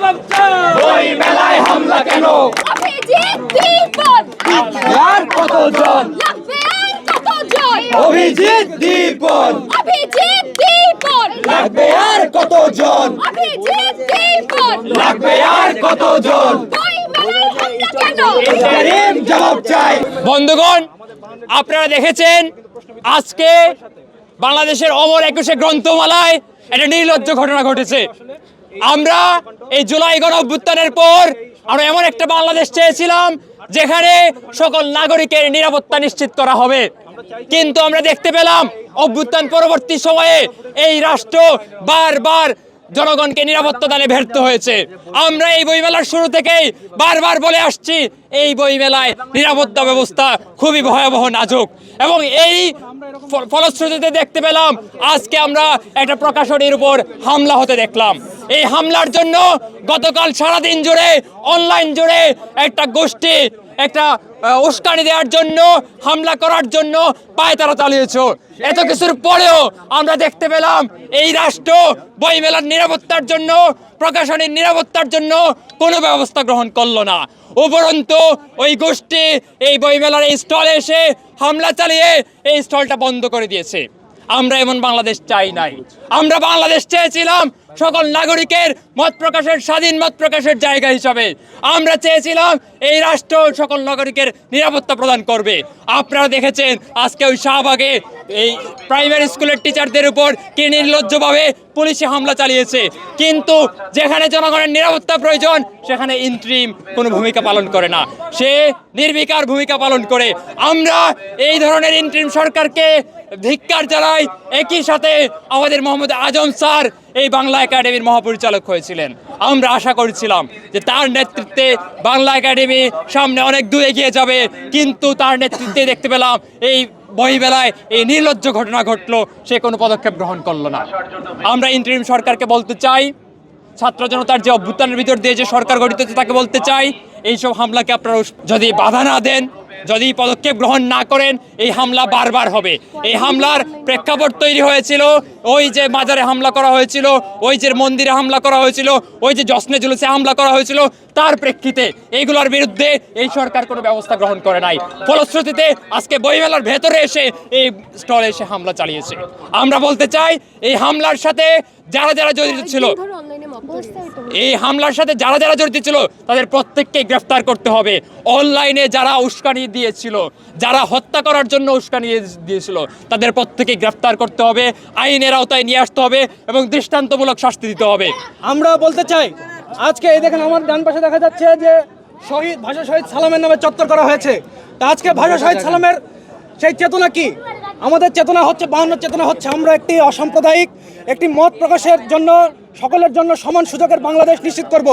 জবাব চাই। বই মেলায় হামলা কেন? অভিজিৎ দীপন আর কতজন? লাগবে আর কতজন? অভিজিৎ দীপন অভিজিৎ দীপন লাগবে আর কতজন? অভিজিৎ দীপন লাগবে আর কতজন? বই মেলায় হামলা কেন? ইন্টারিম জবাব চাই। বন্ধুগণ, আপনারা দেখেছেন আজকে বাংলাদেশের অমর 21 গ্রন্থমালায় একটা নির্লজ্জ ঘটনা ঘটেছে। আমরা এই জুলাই গণ অভ্যুত্থানের পর আমরা এমন একটা বাংলাদেশ চেয়েছিলাম যেখানে সকল নাগরিকের নিরাপত্তা নিশ্চিত করা হবে, কিন্তু আমরা দেখতে পেলাম অভ্যুত্থান পরবর্তী সময়ে এই রাষ্ট্র বারবার জনগণকে নিরাপত্তা দানে ব্যর্থ হয়েছে। আমরা এই বইমেলার শুরু থেকেই বারবার বলে আসছি এই বইমেলায় নিরাপত্তা ব্যবস্থা খুবই ভয়াবহ নাজুক, এবং এই ফলশ্রুতিতে দেখতে পেলাম আজকে আমরা একটা প্রকাশনীর উপর হামলা হতে দেখলাম। এই হামলার জন্য গতকাল সারাদিন জুড়ে অনলাইন জুড়ে একটা গোষ্ঠী একটা উস্কানি দেওয়ার জন্য হামলা করার জন্য পায়তারা চালিয়েছে। এত কিছুর পরেও আমরা দেখতে পেলাম এই রাষ্ট্র বইমেলার নিরাপত্তার জন্য, প্রকাশনীর নিরাপত্তার জন্য কোনো ব্যবস্থা গ্রহণ করলো না। উপরন্তু ওই গোষ্ঠী এই বইমেলার এই স্টলে এসে হামলা চালিয়ে এই স্টলটা বন্ধ করে দিয়েছে। আমরা এমন বাংলাদেশ চাই নাই। আমরা বাংলাদেশ চেয়েছিলাম সকল নাগরিকের মত প্রকাশের স্বাধীন মত প্রকাশের জায়গা হিসাবে। আমরা চেয়েছিলাম এই রাষ্ট্র সকল নাগরিকের নিরাপত্তা প্রদান করবে। আপনারা দেখেছেন আজকে ওই শাহবাগে এই প্রাইমারি স্কুলের টিচারদের উপর কি নির্লজ্জভাবে পুলিশে হামলা চালিয়েছে, কিন্তু যেখানে জনগণের নিরাপত্তা প্রয়োজন সেখানে ইন্ট্রিম কোনো ভূমিকা পালন করে না, সে নির্বিকার ভূমিকা পালন করে। আমরা এই ধরনের ইন্ট্রিম সরকারকে ধিক্কার জানাই। একই সাথে আমাদের মোহাম্মদ আজম স্যার এই বাংলা একাডেমির মহাপরিচালক হয়েছিলেন। আমরা আশা করেছিলাম যে তার নেতৃত্বে বাংলা একাডেমি সামনে অনেক দূর এগিয়ে যাবে, কিন্তু তার নেতৃত্বে দেখতে পেলাম এই বইমেলায় এই নির্লজ্জ ঘটনা ঘটলো, সে কোনো পদক্ষেপ গ্রহণ করলো না। আমরা ইন্টারিম সরকারকে বলতে চাই, ছাত্র জনতার যে অভ্যুত্থানের ভিতর দিয়ে যে সরকার গঠিত হচ্ছে তাকে বলতে চাই, এইসব হামলাকে আপনারা যদি বাধা না দেন, যদি পদক্ষেপ গ্রহণ না করেন, এই হামলা বারবার হবে। এই হামলার প্রেক্ষাপট তৈরি হয়েছিল ওই যে মাজারে হামলা করা হয়েছিল, ওই যে মন্দিরে হামলা করা হয়েছিল, ওই যে জশ্নে জুলুসে হামলা করা হয়েছিল, তার প্রেক্ষিতে এইগুলোর বিরুদ্ধে এই সরকার কোনো ব্যবস্থা গ্রহণ করে নাই। ফলশ্রুতিতে আজকে বইমেলার ভেতরে এসে এই স্টলে এসে হামলা চালিয়েছে। আমরা বলতে চাই এই হামলার সাথে যারা যারা জড়িত ছিল, এই হামলার সাথে যারা যারা জড়িত ছিল তাদের প্রত্যেককে গ্রেফতার করতে হবে। অনলাইনে যারা উস্কানি দিয়েছিল, যারা হত্যা করার জন্য উস্কানি দিয়েছিল, তাদের প্রত্যেকে গ্রেফতার করতে হবে, আইনের আওতায় নিয়ে আসতে হবে এবং দৃষ্টান্তমূলক শাস্তি দিতে হবে। আমরা বলতে চাই আজকে এই দেখেন আমার ডান পাশে দেখা যাচ্ছে যে শহীদ ভাষা শহীদ সালামের নামে চত্বর করা হয়েছে। তা আজকে ভাষা শহীদ সালামের সেই চেতনা কি? আমাদের চেতনা হচ্ছে 52 চেতনা হচ্ছে আমরা একটি অসাম্প্রদায়িক একটি মত প্রকাশের জন্য সকলের জন্য সমান সুযোগের বাংলাদেশ নিশ্চিত করব।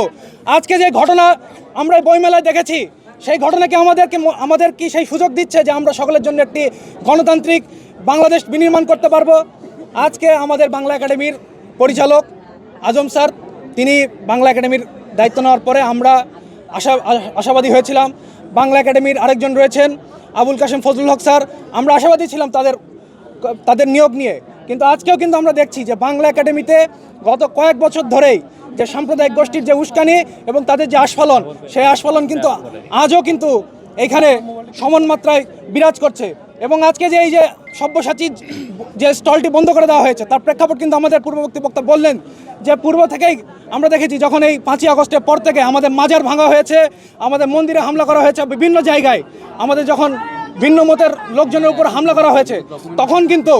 আজকে যে ঘটনা আমরা এই বইমেলায় দেখেছি, সেই ঘটনাকে আমাদের কি সেই সুযোগ দিচ্ছে যে আমরা সকলের জন্য একটি গণতান্ত্রিক বাংলাদেশ বিনির্মাণ করতে পারবো? আজকে আমাদের বাংলা একাডেমির পরিচালক আজম স্যার, তিনি বাংলা একাডেমির দায়িত্ব নেওয়ার পরে আমরা আশাবাদী হয়েছিলাম। বাংলা একাডেমির আরেকজন রয়েছেন আবুল কাশেম ফজলুল হক স্যার, আমরা আশাবাদী ছিলাম তাদের নিয়োগ নিয়ে। কিন্তু আজকেও কিন্তু আমরা দেখছি যে বাংলা একাডেমিতে গত কয়েক বছর ধরেই যে সাম্প্রদায়িক গোষ্ঠীর যে উস্কানি এবং তাদের যে আস্ফালন, সেই আস্ফালন কিন্তু আজও কিন্তু এখানে সমান মাত্রায় বিরাজ করছে। এবং আজকে যে এই যে সব্যসাচী যে স্টলটি বন্ধ করে দেওয়া হয়েছে, তার প্রেক্ষাপট কিন্তু আমাদের পূর্ববর্তী বক্তা বললেন যে পূর্ব থেকেই আমরা দেখেছি যখন এই 5ই আগস্টের পর থেকে আমাদের মাজার ভাঙা হয়েছে, আমাদের মন্দিরে হামলা করা হয়েছে, বিভিন্ন জায়গায় আমাদের যখন ভিন্ন মতের লোকজনের উপর হামলা করা হয়েছে, তখন কিন্তু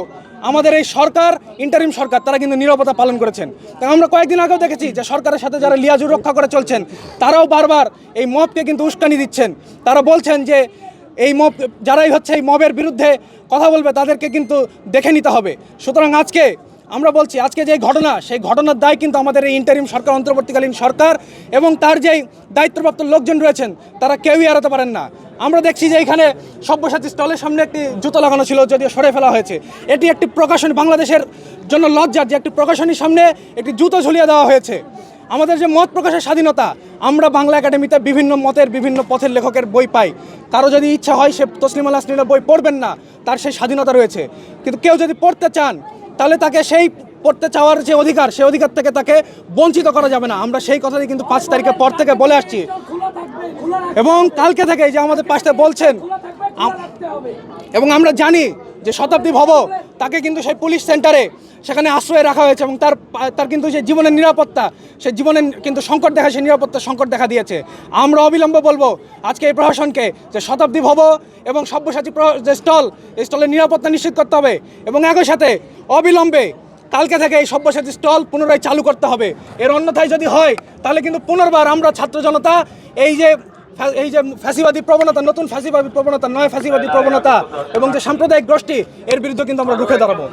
আমাদের এই সরকার, ইন্টারিম সরকার, তারা কিন্তু নীরবতা পালন করেছেন। তাই আমরা কয়েকদিন আগেও দেখেছি যে সরকারের সাথে যারা লিয়াজুর রক্ষা করে চলছেন, তারাও বারবার এই মবকে কিন্তু উস্কানি দিচ্ছেন। তারা বলছেন যে এই মব যারাই হচ্ছে এই মবের বিরুদ্ধে কথা বলবে তাদেরকে কিন্তু দেখে নিতে হবে। সুতরাং আজকে আমরা বলছি আজকে যে ঘটনা, সেই ঘটনার দায় কিন্তু আমাদের এই ইন্টারিম সরকার, অন্তর্বর্তীকালীন সরকার এবং তার যেই দায়িত্বপ্রাপ্ত লোকজন রয়েছেন তারা কেউই এড়াতে পারেন না। আমরা দেখছি যে এখানে সব্যসাচী স্টলের সামনে একটি জুতো লাগানো ছিল, যদিও সরে ফেলা হয়েছে। এটি একটি প্রকাশনী, বাংলাদেশের জন্য লজ্জার যে একটি প্রকাশনীর সামনে একটি জুতো ঝুলিয়ে দেওয়া হয়েছে। আমাদের যে মত প্রকাশের স্বাধীনতা, আমরা বাংলা একাডেমিতে বিভিন্ন মতের বিভিন্ন পথের লেখকের বই পাই। কারো যদি ইচ্ছা হয় সে তসলিমা নাসরিনের বই পড়বেন না, তার সেই স্বাধীনতা রয়েছে। কিন্তু কেউ যদি পড়তে চান তাহলে তাকে সেই পড়তে চাওয়ার যে অধিকার, সেই অধিকার থেকে তাকে বঞ্চিত করা যাবে না। আমরা সেই কথাটি কিন্তু 5 তারিখের পর থেকে বলে আসছি এবং কালকে থেকে যে আমাদের পাশে বলছেন এবং আমরা জানি যে শতাব্দী ভব তাকে কিন্তু সেই পুলিশ সেন্টারে সেখানে আশ্রয়ে রাখা হয়েছে এবং তার কিন্তু যে জীবনের নিরাপত্তা, সে জীবনের কিন্তু সংকট দেখা, সেই নিরাপত্তার সংকট দেখা দিয়েছে। আমরা অবিলম্বে বলবো আজকে এই প্রশাসনকে যে শতাব্দী ভব এবং সব্যসাচী যে এই স্টলের নিরাপত্তা নিশ্চিত করতে হবে এবং একই সাথে অবিলম্বে কালকে থেকে এই সব্যসাচী স্টল পুনরায় চালু করতে হবে। এর অন্যথায় যদি হয় তাহলে কিন্তু পুনর্বার আমরা ছাত্র জনতা এই যে ফ্যাসিবাদী প্রবণতা, নতুন ফ্যাসিবাদী প্রবণতা, নয় ফ্যাসিবাদী প্রবণতা এবং যে সাম্প্রদায়িক গোষ্ঠী, এর বিরুদ্ধে কিন্তু আমরা রুখে দাঁড়াবো।